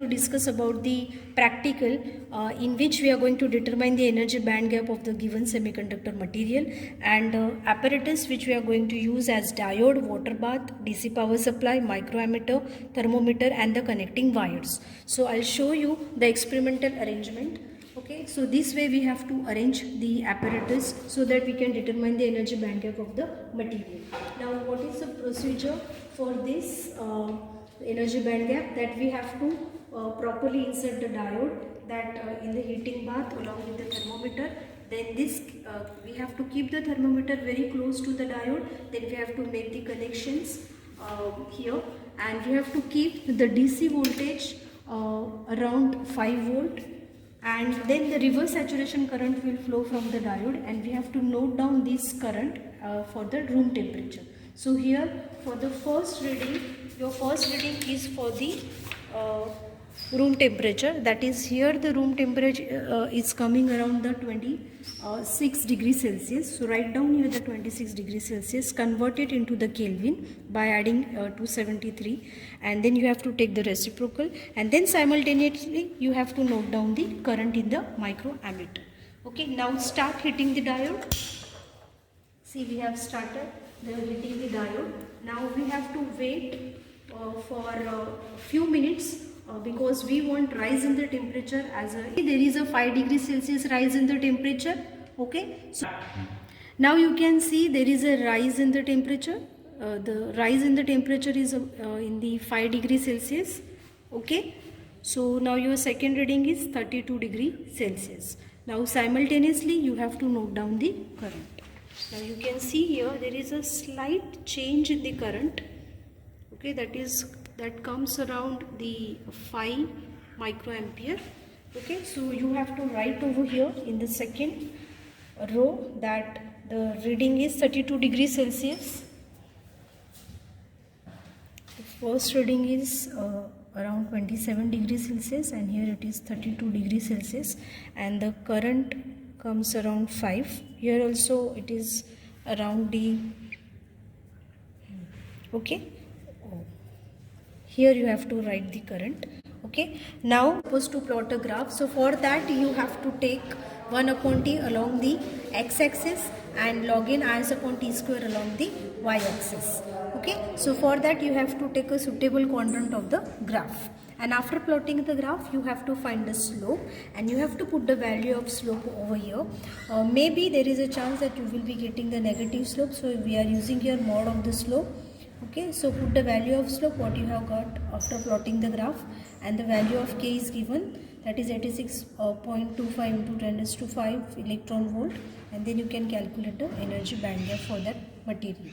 Discuss about the practical in which we are going to determine the energy band gap of the given semiconductor material, and apparatus which we are going to use as diode, water bath, DC power supply, microammeter, thermometer, and the connecting wires. So I'll show you the experimental arrangement. Okay, so this way we have to arrange the apparatus so that we can determine the energy band gap of the material. Now what is the procedure for this energy band gap? That we have to properly insert the diode that in the heating bath along with the thermometer. Then this we have to keep the thermometer very close to the diode. Then we have to make the connections here, and we have to keep the DC voltage around 5 volt, and then the reverse saturation current will flow from the diode, and we have to note down this current for the room temperature. So here for the first reading, your first reading is for the room temperature. That is, here the room temperature is coming around the 26 degrees Celsius. So write down here the 26 degrees Celsius, convert it into the Kelvin by adding 273, and then you have to take the reciprocal, and then simultaneously you have to note down the current in the microammeter. Okay, now start hitting the diode. See, we have started hitting the diode. Now we have to wait for a few minutes because we want rise in the temperature. As there is a 5 degrees Celsius rise in the temperature. Okay, so now you can see there is a rise in the temperature. The rise in the temperature is in the 5 degrees Celsius. Okay, so now your second reading is 32 degrees Celsius. Now simultaneously you have to note down the current. Now you can see here there is a slight change in the current. Okay, that comes around the 5 microampere. Okay, so you have to write over here in the second row that the reading is 32 degrees Celsius. The first reading is around 27 degrees Celsius, and here it is 32 degrees Celsius, and the current comes around 5. Here also it is around the, okay, here you have to write the current. Okay, now supposed to plot a graph. So for that you have to take 1/t along the x-axis and log in Is upon t square along the y-axis. Okay, so for that you have to take a suitable quadrant of the graph, and after plotting the graph you have to find the slope, and you have to put the value of slope over here. Maybe there is a chance that you will be getting the negative slope, so we are using here mod of the slope. Okay, so put the value of slope what you have got after plotting the graph, and the value of K is given, that is 86.25 into 10 raised to 5 electron volt, and then you can calculate the energy band gap for that material.